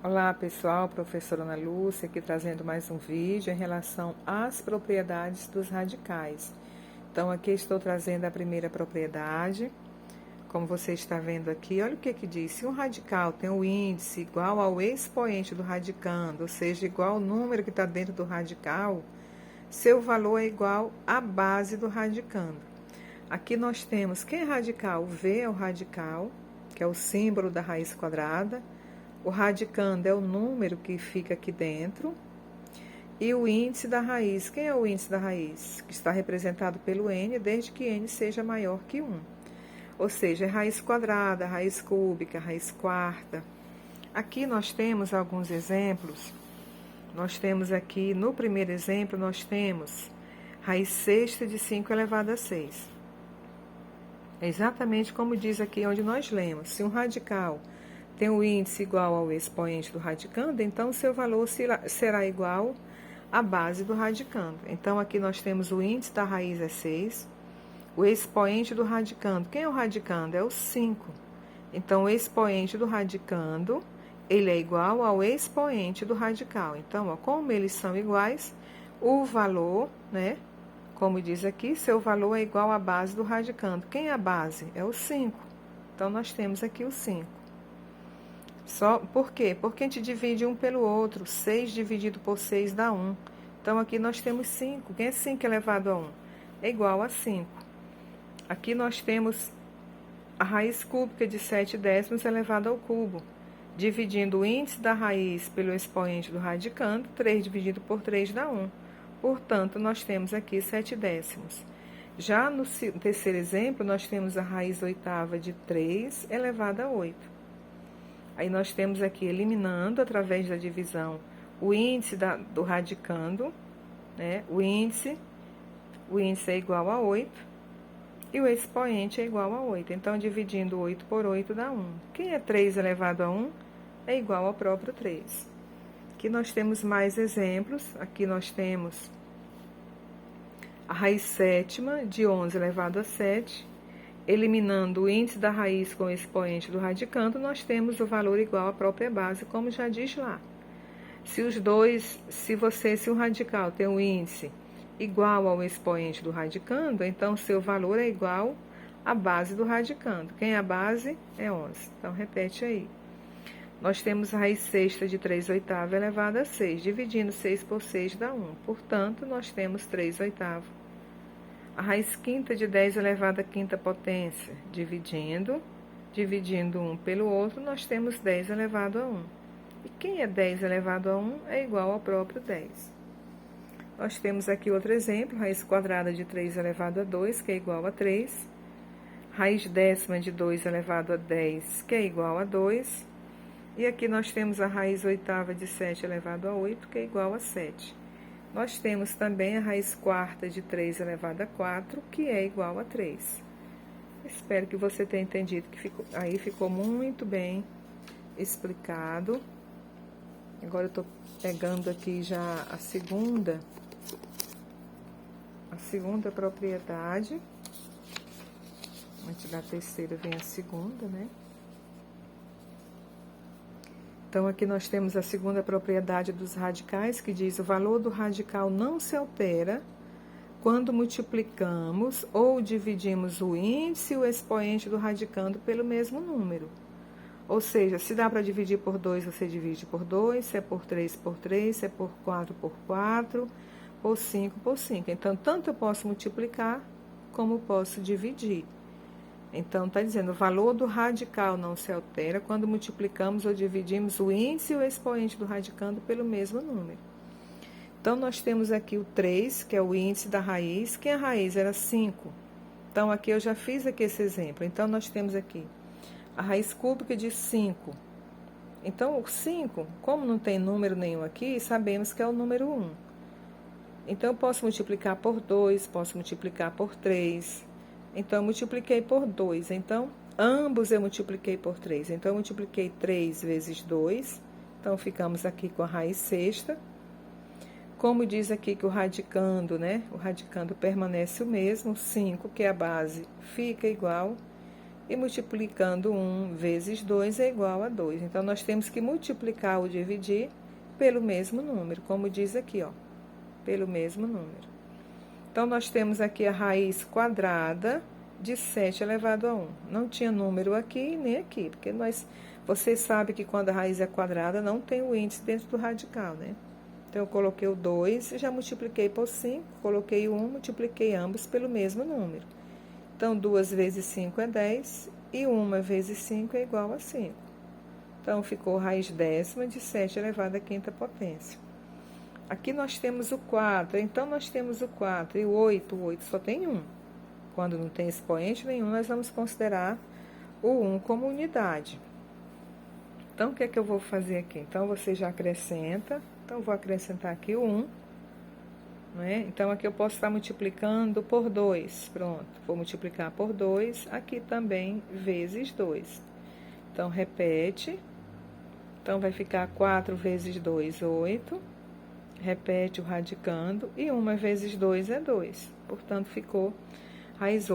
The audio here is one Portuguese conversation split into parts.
Olá pessoal, professora Ana Lúcia aqui trazendo mais um vídeo em relação às propriedades dos radicais. Então aqui estou trazendo a primeira propriedade, como você está vendo aqui, olha o que diz: se um radical tem o índice igual ao expoente do radicando, ou seja, igual ao número que está dentro do radical, seu valor é igual à base do radicando. Aqui nós temos, quem é radical? O V é o radical, que é o símbolo da raiz quadrada. O radicando é o número que fica aqui dentro. E o índice da raiz. Quem é o índice da raiz? Que está representado pelo n, desde que n seja maior que 1. Ou seja, é raiz quadrada, raiz cúbica, raiz quarta. Aqui nós temos alguns exemplos. Nós temos aqui, no primeiro exemplo, nós temos raiz sexta de 5 elevado a 6. É exatamente como diz aqui onde nós lemos. Se um radical tem o índice igual ao expoente do radicando, então seu valor será igual à base do radicando. Então, aqui nós temos o índice da raiz é 6, o expoente do radicando. Quem é o radicando? É o 5. Então, o expoente do radicando, ele é igual ao expoente do radical. Então, ó, como eles são iguais, o valor, né, como diz aqui, seu valor é igual à base do radicando. Quem é a base? É o 5. Então, nós temos aqui o 5. Por quê? Porque a gente divide um pelo outro. 6 dividido por 6 dá 1. Então, aqui nós temos 5. Quem é 5 elevado a 1? É igual a 5. Aqui nós temos a raiz cúbica de 7 décimos elevado ao cubo. Dividindo o índice da raiz pelo expoente do radicando, 3 dividido por 3 dá 1. Portanto, nós temos aqui 7 décimos. Já no terceiro exemplo, nós temos a raiz oitava de 3 elevado a 8. Aí nós temos aqui, eliminando, através da divisão, o índice do radicando, né? O índice é igual a 8 e o expoente é igual a 8. Então, dividindo 8 por 8 dá 1. Quem é 3 elevado a 1 é igual ao próprio 3. Aqui nós temos mais exemplos. Aqui nós temos a raiz sétima de 11 elevado a 7. Eliminando o índice da raiz com o expoente do radicando, nós temos o valor igual à própria base, como já diz lá. Se o radical tem um índice igual ao expoente do radicando, então seu valor é igual à base do radicando. Quem é a base? É 11. Então, repete aí. Nós temos a raiz sexta de 3 oitavos elevado a 6. Dividindo 6 por 6 dá 1. Portanto, nós temos 3 oitavos. A raiz quinta de 10 elevado à quinta potência, dividindo 1 pelo outro, nós temos 10 elevado a 1. E quem é 10 elevado a 1 é igual ao próprio 10. Nós temos aqui outro exemplo, raiz quadrada de 3 elevado a 2, que é igual a 3. Raiz décima de 2 elevado a 10, que é igual a 2. E aqui nós temos a raiz oitava de 7 elevado a 8, que é igual a 7. Nós temos também a raiz quarta de 3 elevado a 4, que é igual a 3. Espero que você tenha entendido que ficou muito bem explicado. Agora eu estou pegando aqui já a segunda propriedade. Antes da terceira vem a segunda, né? Então, aqui nós temos a segunda propriedade dos radicais, que diz: o valor do radical não se altera quando multiplicamos ou dividimos o índice e o expoente do radicando pelo mesmo número. Ou seja, se dá para dividir por 2, você divide por 2, se é por 3, por 3, se é por 4, por 4, por 5, por 5. Então, tanto eu posso multiplicar, como posso dividir. Então, está dizendo, o valor do radical não se altera quando multiplicamos ou dividimos o índice e o expoente do radicando pelo mesmo número. Então, nós temos aqui o 3, que é o índice da raiz, que a raiz era 5. Então, aqui eu já fiz aqui esse exemplo. Então, nós temos aqui a raiz cúbica de 5. Então, o 5, como não tem número nenhum aqui, sabemos que é o número 1. Então, eu posso multiplicar por 2, posso multiplicar por 3. Então, eu multipliquei por 2. Então, ambos eu multipliquei por 3. Então, eu multipliquei 3 vezes 2. Então, ficamos aqui com a raiz sexta. Como diz aqui que o radicando, né? O radicando permanece o mesmo. 5, que é a base, fica igual. e multiplicando 1 vezes 2 é igual a 2. Então, nós temos que multiplicar ou dividir pelo mesmo número, como diz aqui, ó, pelo mesmo número. Então, nós temos aqui a raiz quadrada de 7 elevado a 1. Não tinha número aqui nem aqui, porque vocês sabem que quando a raiz é quadrada, não tem o índice dentro do radical, né? Então, eu coloquei o 2 e já multipliquei por 5, coloquei o 1, multipliquei ambos pelo mesmo número. Então, 2 vezes 5 é 10 e 1 vezes 5 é igual a 5. Então, ficou raiz décima de 7 elevado à quinta potência. Aqui nós temos o 4, então nós temos o 4 e o 8 só tem 1. Quando não tem expoente nenhum, nós vamos considerar o 1 como unidade. Então, o que é que eu vou fazer aqui? Então, você já acrescenta, então, vou acrescentar aqui o 1. Né? Então, aqui eu posso estar multiplicando por 2, pronto, vou multiplicar por 2, aqui também vezes 2. Então, repete, então vai ficar 4 vezes 2, 8, repete o radicando, e 1 vezes 2 é 2, portanto, ficou raiz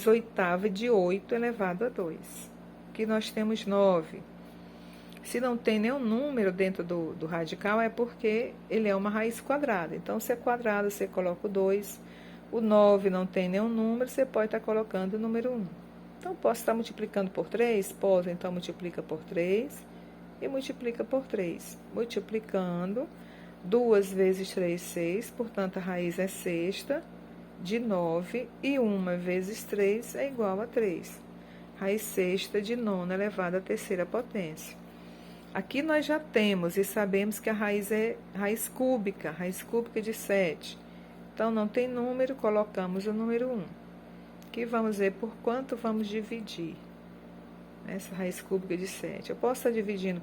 oitava de 8 elevado a 2. Aqui nós temos 9. Se não tem nenhum número dentro do radical, é porque ele é uma raiz quadrada. Então, se é quadrado, você coloca o 2. O 9 não tem nenhum número, você pode estar colocando o número 1. Então, posso estar multiplicando por 3? Posso, então, multiplica por 3 e multiplica por 3. Multiplicando, 2 vezes 3, 6, portanto, a raiz é sexta de 9 e 1 vezes 3 é igual a 3. Raiz sexta de nona elevado à terceira potência. Aqui nós já temos e sabemos que a raiz é raiz cúbica de 7. Então, não tem número, colocamos o número 1. Aqui vamos ver por quanto vamos dividir essa raiz cúbica de 7. Eu posso estar dividindo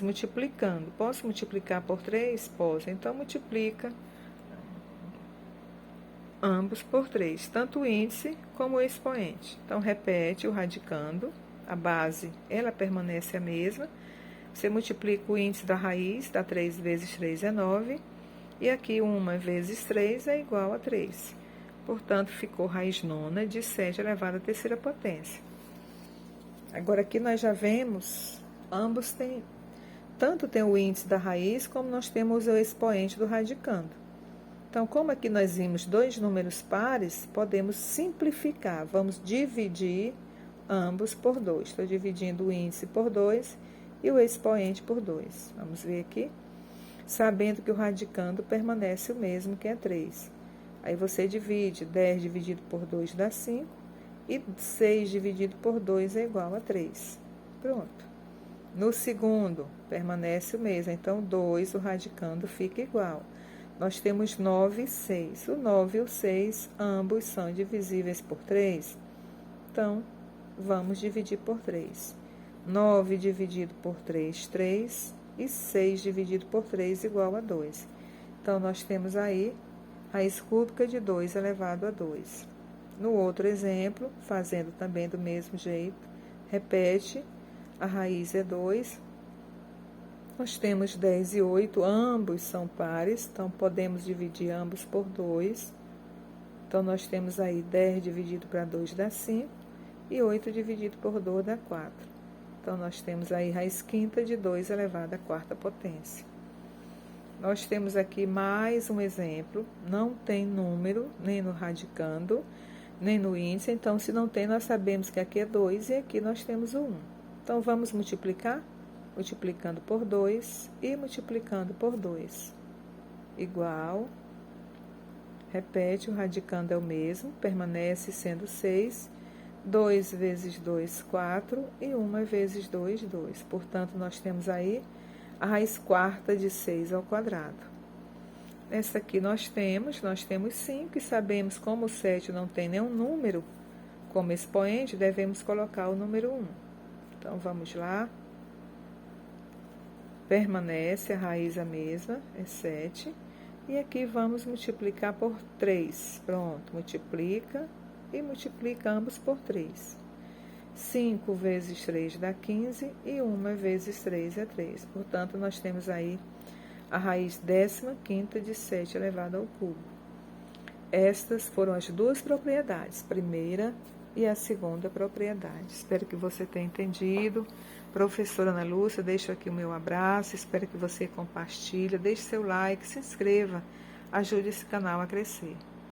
multiplicando. Posso multiplicar por 3? Posso. Então, multiplica ambos por 3, tanto o índice como o expoente. Então, repete o radicando. A base, ela permanece a mesma. Você multiplica o índice da raiz, dá 3 vezes 3 é 9. E aqui, 1 vezes 3 é igual a 3. Portanto, ficou raiz nona de 7 elevado à terceira potência. Agora, aqui nós já vemos, ambos têm, tanto tem o índice da raiz, como nós temos o expoente do radicando. Então, como aqui nós vimos dois números pares, podemos simplificar. Vamos dividir ambos por 2. Estou dividindo o índice por 2 e o expoente por 2. Vamos ver aqui. Sabendo que o radicando permanece o mesmo, que é 3. Aí você divide, 10 dividido por 2 dá 5, e 6 dividido por 2 é igual a 3. Pronto. No segundo, permanece o mesmo, então 2, o radicando fica igual. Nós temos 9 e 6. O 9 e o 6, ambos são divisíveis por 3. Então, vamos dividir por 3. 9 dividido por 3, 3. E 6 dividido por 3 igual a 2. Então, nós temos aí raiz cúbica de 2 elevado a 2. No outro exemplo, fazendo também do mesmo jeito, repete, a raiz é 2. Nós temos 10 e 8, ambos são pares, então podemos dividir ambos por 2. Então, nós temos aí 10 dividido para 2 dá 5. E 8 dividido por 2 dá 4. Então, nós temos aí raiz quinta de 2 elevado à quarta potência. Nós temos aqui mais um exemplo. Não tem número, nem no radicando, nem no índice. Então, se não tem, nós sabemos que aqui é 2 e aqui nós temos o 1. Então, vamos multiplicar? Multiplicando por 2 e multiplicando por 2. Igual. Repete, o radicando é o mesmo, permanece sendo 6. 2 vezes 2, 4, e 1 vezes 2, 2. Portanto, nós temos aí a raiz quarta de 6 ao quadrado. Essa aqui nós temos 5, e sabemos como o 7 não tem nenhum número como expoente, devemos colocar o número 1. Então, vamos lá. Permanece a raiz a mesma, é 7. E aqui vamos multiplicar por 3. Pronto, multiplica. E multiplica ambos por 3. 5 vezes 3 dá 15 e 1 vezes 3 é 3. Portanto, nós temos aí a raiz 15ª de 7 elevado ao cubo. Estas foram as duas propriedades. Primeira, e a segunda propriedade. Espero que você tenha entendido. Professora Ana Lúcia, deixo aqui o meu abraço, espero que você compartilhe, deixe seu like, se inscreva, ajude esse canal a crescer.